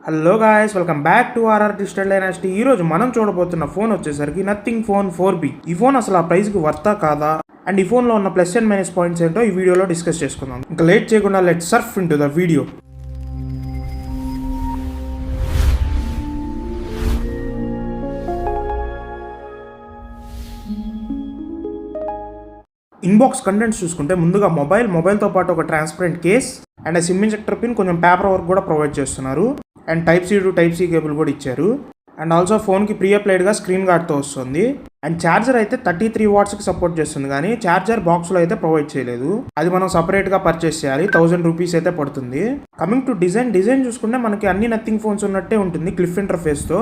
Hello guys, welcome back to RR digital dynasty. ఈ రోజు మనం చూడబోతున్న ఫోన్ వచ్చేసరికి నథింగ్ ఫోన్ 4B. ఈ ఫోన్ అసలు ఆ ప్రైస్ కి వర్తా కాదా, అండ్ ఈ ఫోన్ లో ఉన్న ప్లస్ అండ్ మైనస్ పాయింట్స్ ఏంటో ఈ వీడియోలో డిస్కస్ చేసుకుందాం. ఇంకా లేట్ చేయకుండా let's surf into the video. Inbox contents చూసుకుంటే ముందుగా మొబైల్తో పాటు ఒక transparent case and SIM injector pin, కొంచెం పేపర్ వర్క్ కూడా ప్రొవైడ్ చేస్తున్నారు. And type C to type C cable కూడా ఇచ్చారు. అండ్ ఆల్సో ఫోన్కి ప్రీ అప్లైడ్గా స్క్రీన్ గార్డ్తో వస్తుంది. అండ్ ఛార్జర్ అయితే 33 వాట్స్కి సపోర్ట్ చేస్తుంది, కానీ ఛార్జర్ బాక్స్లో అయితే ప్రొవైడ్ చేయలేదు. అది మనం సపరేట్గా పర్చేస్ చేయాలి. 1000 రూపీస్ అయితే పడుతుంది. కమింగ్ టు డిజైన్ చూసుకుంటే మనకి అన్ని నథింగ్ ఫోన్స్ ఉన్నట్టే ఉంటుంది, క్లిఫ్ ఇంటర్ఫేస్తో.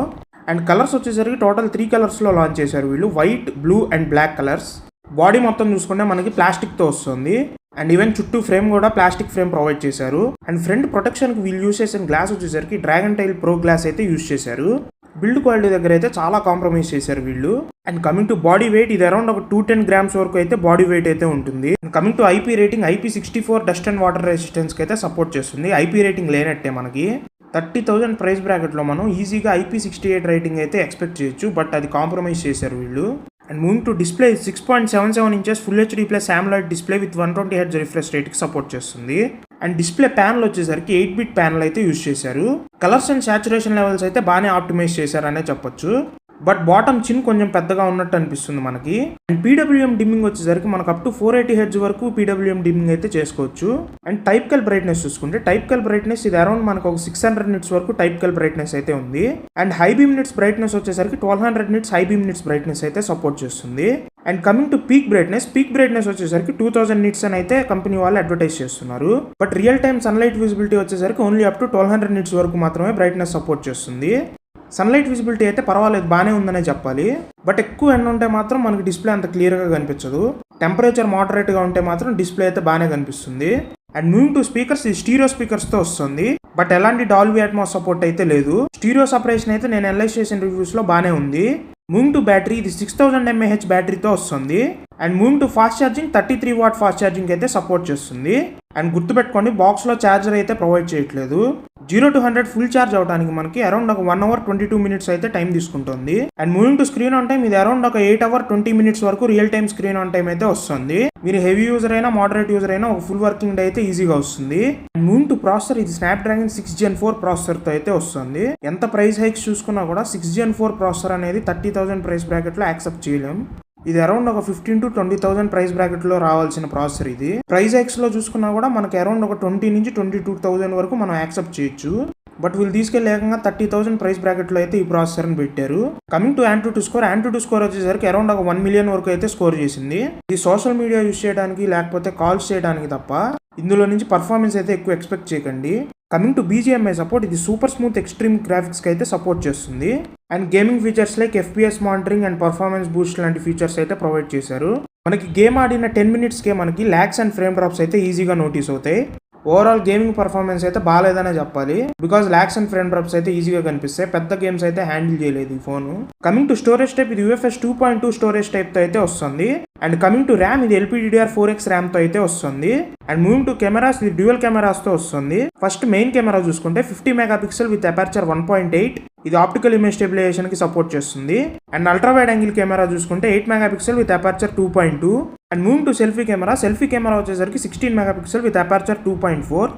అండ్ కలర్స్ వచ్చేసరికి టోటల్ 3 కలర్స్లో లాంచ్ చేశారు వీళ్ళు, white, blue and black colours. Body మొత్తం చూసుకుంటే మనకి ప్లాస్టిక్తో వస్తుంది. అండ్ ఈవెన్ చుట్టూ ఫ్రేమ్ కూడా ప్లాస్టిక్ ఫ్రేమ్ ప్రొవైడ్ చేశారు. అండ్ ఫ్రంట్ ప్రొటెక్షన్కి వీళ్ళు యూస్ చేసిన గ్లాస్ వచ్చేసరికి డ్రాగన్ టైల్ ప్రో గ్లాస్ అయితే యూస్ చేశారు. బిల్డ్ క్వాలిటీ దగ్గర అయితే చాలా కాంప్రమైజ్ చేశారు వీళ్ళు. And coming to body weight, ఇది అరౌండ్ ఒక 210 గ్రామ్స్ వరకు అయితే బాడీ వెయిట్ అయితే ఉంటుంది. And coming to IP rating, IP64 dust and water రెసిస్టెన్స్కి అయితే సపోర్ట్ చేస్తుంది. ఐపీ రేటింగ్ లేనట్టే మనకి. 30,000 ప్రైస్ బ్రాకెట్లో మనం ఈజీగా IP68 రేటింగ్ అయితే ఎక్స్పెక్ట్ చేయొచ్చు, బట్ అది కాంప్రమైజ్ చేశారు వీళ్ళు. And moving to display, 6.77 inches full HD plus AMOLED display with 120 Hz refresh రేట్కి సపోర్ట్ చేస్తుంది. అండ్ డిస్ప్లే ప్యానల్ వచ్చేసరికి 8-bit ప్యానల్ అయితే యూస్ చేశారు. కలర్స్ అండ్ సాచురేషన్ లెవెల్స్ అయితే బాగానే ఆప్టిమైజ్ చేశారనే చెప్పొచ్చు, బట్ బాటమ్ చిన్ కొంచెం పెద్దగా ఉన్నట్టు అనిపిస్తుంది మనకి. అండ్ PWM డిమ్మింగ్ వచ్చేసరికి మనకు అప్ టు 480 Hz వరకు PWM డిమ్మింగ్ అయితే చేసుకోవచ్చు. అండ్ టైపికల్ బ్రైట్నెస్ చూసుకుంటే, టైపికల్ బ్రైట్నెస్ ఇది అరౌండ్ మనకు ఒక 600 నిట్స్ వరకు టైపికల్ బ్రైట్నెస్ అయితే ఉంది. And high beam nits brightness వచ్చేసరికి 1200 nits high beam nits brightness అయితే సపోర్ట్ చేస్తుంది. And coming to peak brightness వచ్చేసరికి 2000 నిట్స్ అని అయితే కంపెనీ వాళ్ళు అడ్వర్టైజ్ చేస్తున్నారు. But real time sunlight visibility వచ్చేసరికి ఓన్లీ అప్ టు 1200 నిట్స్ వరకు మాత్రమే బ్రైట్నెస్ సపోర్ట్ చేస్తుంది. సన్లైట్ విజిబిలిటీ అయితే పర్వాలేదు, బాగానే ఉందనే చెప్పాలి. బట్ ఎక్కువ ఎండ ఉంటే మాత్రం మనకి డిస్ప్లే అంత క్లియర్గా కనిపించదు. టెంపరేచర్ మోడరేట్గా ఉంటే మాత్రం డిస్ప్లే అయితే బాగానే కనిపిస్తుంది. అండ్ మూవింగ్ టు స్పీకర్స్, ఇది స్టీరియో స్పీకర్స్తో వస్తుంది, బట్ ఎలాంటి డాల్బీ అట్మాస్ సపోర్ట్ అయితే లేదు. స్టీరియో సపరేషన్ అయితే నేను అనలైజ్ చేసిన రివ్యూస్లో బాగానే ఉంది. మూవింగ్ టు బ్యాటరీ, ఇది 6000 mAh బ్యాటరీతో వస్తుంది. And moving to fast charging, 33 watt fast charging అయితే సపోర్ట్ చేస్తుంది. అండ్ గుర్తుపెట్టుకోండి, బాక్స్లో ఛార్జర్ అయితే ప్రొవైడ్ చేయట్లేదు. 0 to 100 ఫుల్ ఛార్జ్ అవడానికి మనకి అరౌండ్ ఒక 1 hour 22 minutes అయితే టైం తీసుకుంటుంది. And moving to screen on time, ఇది అరౌండ్ ఒక 8 hour 20 minutes వరకు real time screen on time అయితే వస్తుంది. మీరు హెవీ యూజర్ అయినా మోడరేట్ యూజర్ అయినా ఒక ఫుల్ వర్కింగ్ డే అయితే ఈజీగా వస్తుంది. అండ్ మూవింగ్ టు ప్రాసెసర్, ఇది స్నాప్డ్రాగన్ 6 Gen 4 ప్రాసెసర్తో అయితే వస్తుంది. ఎంత ప్రైస్ హైక్స్ చూసుకున్నా కూడా 6 Gen 4 ప్రాసెసర్ అనేది 30,000 ప్రైస్ బ్రాకెట్లో యాక్సెప్ట్ చేయలేం. ఇది అరౌండ్ ఒక 15,000 to 20,000 ప్రైస్ బ్రాకెట్లో రావాల్సిన ప్రాసెసర్ ఇది. ప్రైస్ హైక్స్ లో చూసుకున్నా కూడా మనకి అరౌండ్ ఒక 20 నుంచి 22,000 వరకు మనం యాక్సెప్ట్ చేయొచ్చు. బట్ వీళ్ళు తీసుకెళ్లి ఏకంగా 30,000 ప్రైస్ బ్రాకెట్లో అయితే ఈ ప్రాసెసర్ని పెట్టారు. కమింగ్ టు AnTuTu స్కోర్ వచ్చేసరికి అరౌండ్ ఒక 1 million వరకు అయితే స్కోర్ చేసింది. ఇది సోషల్ మీడియా యూస్ చేయడానికి లేకపోతే కాల్స్ చేయడానికి తప్ప ఇందులో నుంచి పర్ఫార్మెన్స్ అయితే ఎక్కువ ఎక్స్పెక్ట్ చేయకండి. కమింగ్ టు BGMI సపోర్ట్, ఇది సూపర్ స్మూత్ ఎక్స్ట్రీమ్ గ్రాఫిక్స్కి అయితే సపోర్ట్ చేస్తుంది. And gaming features like FPS monitoring and performance Boost లాంటి ఫీచర్స్ అయితే ప్రొవైడ్ చేశారు. మనకి గేమ్ ఆడిన 10 minutesకే మనకి ల్యాగ్స్ అండ్ ఫ్రేమ్ డ్రాప్స్ అయితే ఈజీగా నోటీస్ అవుతాయి. ఓవరాల్ గేమింగ్ పర్ఫార్మెన్స్ అయితే బాగాలేదనే చెప్పాలి, because lags and frame drops అయితే ఈజీగా కనిపిస్తాయి. పెద్ద గేమ్స్ అయితే హ్యాండిల్ చేయలేదు ఈ phone. Coming to storage type, ఇది UFS 2.2 స్టోరేజ్ టైప్తో అయితే వస్తుంది. అండ్ కమింగ్ టు ర్యామ్, ఇది LPDDR4X ర్యామ్తో అయితే వస్తుంది. అండ్ మూవింగ్ టు కెమెరాస్, ఇది డ్యూయల్ కెమెరాస్తో వస్తుంది. ఫస్ట్ మెయిన్ కెమెరా చూసుకుంటే 50 MP విత్ అపర్చర్ 1.8, ఇది ఆప్టికల్ ఇమేజ్ స్టెబిలైజేషన్ కి సపోర్ట్ చేస్తుంది. And ultra wide angle camera చూసుకుంటే 8 MP with aperture 2.2. And moving to selfie camera వచ్చేసరికి 16 MP విత్ అపర్చర్ 2.4.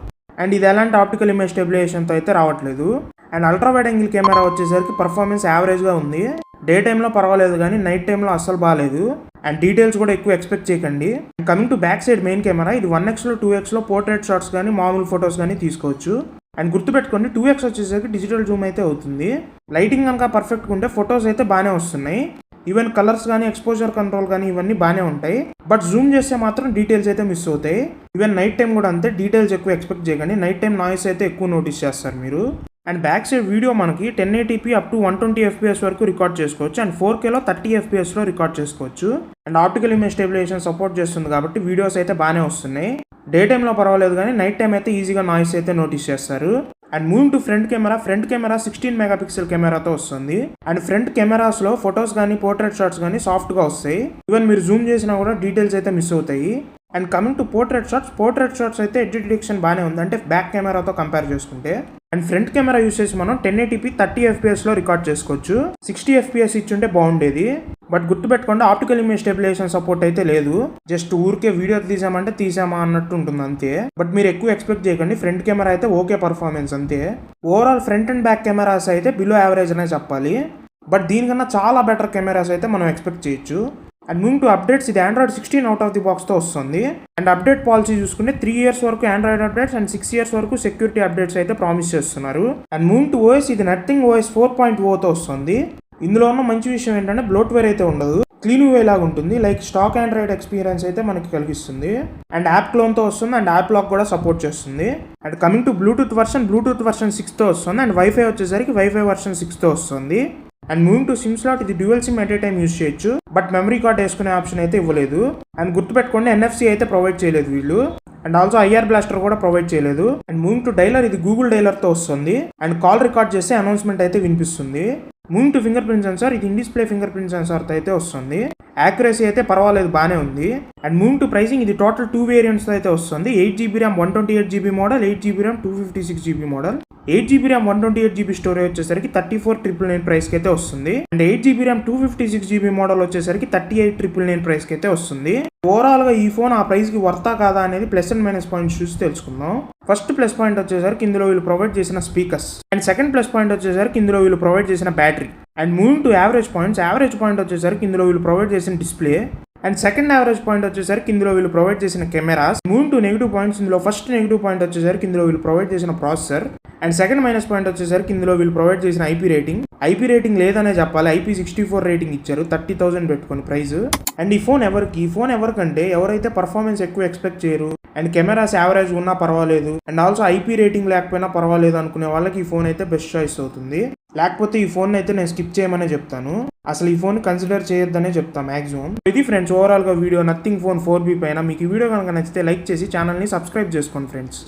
అండ్ ఇది ఎలాంటి ఆప్టికల్ ఇమేజ్ స్టెబిలైజేషన్తో అయితే రావట్లేదు. And ultra wide angle camera వచ్చేసరికి పర్ఫార్మెన్స్ యావరేజ్గా ఉంది. డే టైంలో పర్వాలేదు, కానీ నైట్ టైంలో అస్సలు బాగాలేదు. అండ్ డీటెయిల్స్ కూడా ఎక్కువ ఎక్స్పెక్ట్ చేయకండి. Coming to back side main camera, ఇది 1x లో 2x లో పోర్ట్రేట్ షాట్స్ కానీ మామూలు ఫొటోస్ కానీ తీసుకోవచ్చు. అండ్ గుర్తుపెట్టుకోండి, 2x వచ్చేసరికి డిజిటల్ జూమ్ అయితే అవుతుంది. లైటింగ్ కనుక పర్ఫెక్ట్గా ఉంటే ఫొటోస్ అయితే బాగానే వస్తున్నాయి. ఈవెన్ కలర్స్ కానీ ఎక్స్పోజర్ కంట్రోల్ కానీ ఇవన్నీ బాగానే ఉంటాయి. బట్ జూమ్ చేస్తే మాత్రం డీటెయిల్స్ అయితే మిస్ అవుతాయి. ఈవెన్ నైట్ టైం కూడా అంతే, డీటెయిల్స్ ఎక్కువ ఎక్స్పెక్ట్ చేయకండి. నైట్ టైం నాయిస్ అయితే ఎక్కువ నోటీస్ చేస్తారు మీరు. అండ్ బ్యాక్ సైడ్ వీడియో మనకి 1080p అప్ టు 120 FPS వరకు రికార్డ్ చేసుకోవచ్చు. అండ్ 4Kలో 30 FPSలో రికార్డ్ చేసుకోవచ్చు. And optical image stabilisation support చేస్తుంది కాబట్టి వీడియోస్ అయితే బాగానే వస్తున్నాయి. డే టైంలో పర్వాలేదు, కానీ నైట్ టైం అయితే ఈజీగా నాయిస్ అయితే నోటీస్ చేస్తారు. And moving to front camera 16 MP కెమెరాతో వస్తుంది. అండ్ ఫ్రంట్ కెమెరాస్లో ఫొటోస్ కానీ పోర్ట్రేట్ షాట్స్ కానీ సాఫ్ట్గా వస్తాయి. ఈవెన్ మీరు జూమ్ చేసినా కూడా డీటెయిల్స్ అయితే మిస్ అవుతాయి. And coming to portrait shots అయితే ఎడ్జ్ డిటెక్షన్ బాగానే ఉంది, అంటే బ్యాక్ కెమెరాతో కంపేర్ చేసుకుంటే. అండ్ ఫ్రంట్ కెమెరా యూస్ చేసి మనం 1080p 30 FPS లో రికార్డ్ చేసుకోవచ్చు. 60 FPS ఇచ్చుంటే బాగుండేది, బట్ గుర్తుపెట్టుకోండి ఆప్టికల్ ఇమేజ్ స్టెబిలైజేషన్ సపోర్ట్ అయితే లేదు. జస్ట్ ఊరికే వీడియో తీసామంటే తీసామా అన్నట్టు ఉంటుంది అంతే. బట్ మీరు ఎక్కువ ఎక్స్పెక్ట్ చేయకండి, ఫ్రంట్ కెమెరా అయితే ఓకే పర్ఫార్మెన్స్ అంతే. Overall front and back cameras అయితే బిలో యావరేజ్ అనే చెప్పాలి, బట్ దీనికన్నా చాలా బెటర్ కెమెరాస్ అయితే మనం ఎక్స్పెక్ట్ చేయొచ్చు. అండ్ మూవింగ్ టు అప్డేట్స్, ఇది Android 16 అవుట్ ఆఫ్ ది బాక్స్తో వస్తుంది. అండ్ అప్డేట్ పాలసీ చూసుకుంటే 3 years వరకు Android అప్డేట్స్ అండ్ 6 years వరకు సెక్యూరిటీ అప్డేట్స్ అయితే ప్రామిస్ చేస్తున్నారు. అండ్ మూవింగ్ టు OS, ఇది నథింగ్ OS 4.0తో వస్తుంది. ఇందులో ఉన్న మంచి విషయం ఏంటంటే బ్లోట్వేర్ అయితే ఉండదు, క్లీన్ UI లాగా ఉంటుంది, లైక్ స్టాక్ ఆండ్రాయిడ్ ఎక్స్పీరియన్స్ అయితే మనకి కలిగిస్తుంది. అండ్ యాప్ క్లోన్తో వస్తుంది, అండ్ యాప్ లాక్ కూడా సపోర్ట్ చేస్తుంది. And coming to Bluetooth version 6తో వస్తుంది. అండ్ వైఫై వచ్చేసరికి వైఫై వర్షన్ 6తో వస్తుంది. And moving to SIM slot, ఇది dual SIM at a time use చేయొచ్చు, బట్ మెమరీ కార్డ్ వేసుకునే ఆప్షన్ అయితే ఇవ్వలేదు. అండ్ గుర్తుపెట్టుకోండి NFC అయితే ప్రొవైడ్ చేయలేదు వీళ్ళు. అండ్ ఆల్సో IR బ్లాస్టర్ కూడా ప్రొవైడ్ చేయలేదు. అండ్ మూవింగ్ టు డైలర్, ఇది గూగుల్ డైలర్తో వస్తుంది. అండ్ కాల్ రికార్డ్ చేస్తే అనౌన్స్మెంట్ అయితే వినిపిస్తుంది. Moving to finger print censor, ఇది ఇన్ డిస్ప్లే ఫింగర్ ప్రింట్ సెన్సార్తో అయితే వస్తుంది. యాక్యురసీ అయితే పర్వాలేదు, బాగానే ఉంది. అండ్ మూవింగ్ టు ప్రైసింగ్, ఇది టోటల్ 2 వేరియంట్స్తో అయితే వస్తుంది. 8GB RAM 128GB model, 8GB RAM 256GB model. 8GB RAM 128GB storage వచ్చేసరికి 34,999 ప్రైస్కి అయితే వస్తుంది. And 8GB RAM 256GB model వచ్చేసరికి 38,999 ప్రైస్కి అయితే వస్తుంది. ఓవరాల్గా ఈ ఫోన్ ఆ ప్రైస్కి వర్తా కాదా అనేది ప్లస్ అండ్ మైనస్ పాయింట్స్ చూసి తెలుసుకుందాం. ఫస్ట్ ప్లస్ పాయింట్ వచ్చేసరికి ఇందులో వీళ్ళు ప్రొవైడ్ చేసిన speakers. And second plus point వచ్చేసరికి ఇందులో వీళ్ళు ప్రొవైడ్ చేసిన battery. And moving to average point వచ్చేసరికి ఇందులో వీళ్ళు ప్రొవైడ్ చేసిన display. And second average point వచ్చేసరికి ఇందులో వీళ్ళు ప్రొవైడ్ చేసిన cameras. Moving to negative points, ఇందులో ఫస్ట్ నెగిటివ్ పాయింట్ వచ్చేసరికి ఇందులో వీళ్ళు ప్రొవైడ్ చేసిన processor. And second minus point వచ్చేసరికి ఇందులో వీళ్ళు ప్రొవైడ్ చేసిన IP రేటింగ్ లేదనే చెప్పాలి. IP64 రేటింగ్ ఇచ్చారు 30,000 పెట్టుకొని ప్రైస్. అండ్ ఈ ఫోన్ ఎవరికంటే ఎవరైతే పర్ఫార్మెన్స్ ఎక్కువ ఎక్స్పెక్ట్ చేయరు అండ్ కెమెరాస్ యావరేజ్ ఉన్నా పర్వాలేదు అండ్ ఆల్సో IP రేటింగ్ లేకపోయినా పర్వాలేదు అనుకునే వాళ్ళకి ఈ ఫోన్ అయితే బెస్ట్ చాయిస్ అవుతుంది. లేకపోతే ఈ ఫోన్ అయితే నేను స్కిప్ చేయమనే చెప్తాను, అసలు ఈ ఫోన్ కన్సిడర్ చేయొద్దనే చెప్తాను మాక్సిమం. ఇది ఫ్రెండ్స్ ఓవరాల్గా వీడియో నథింగ్ ఫోన్ 4B పైన. మీకు ఈ వీడియో కనుక నచ్చితే లైక్ చేసి ఛానల్ని సబ్స్క్రైబ్ చేసుకోండి ఫ్రెండ్స్.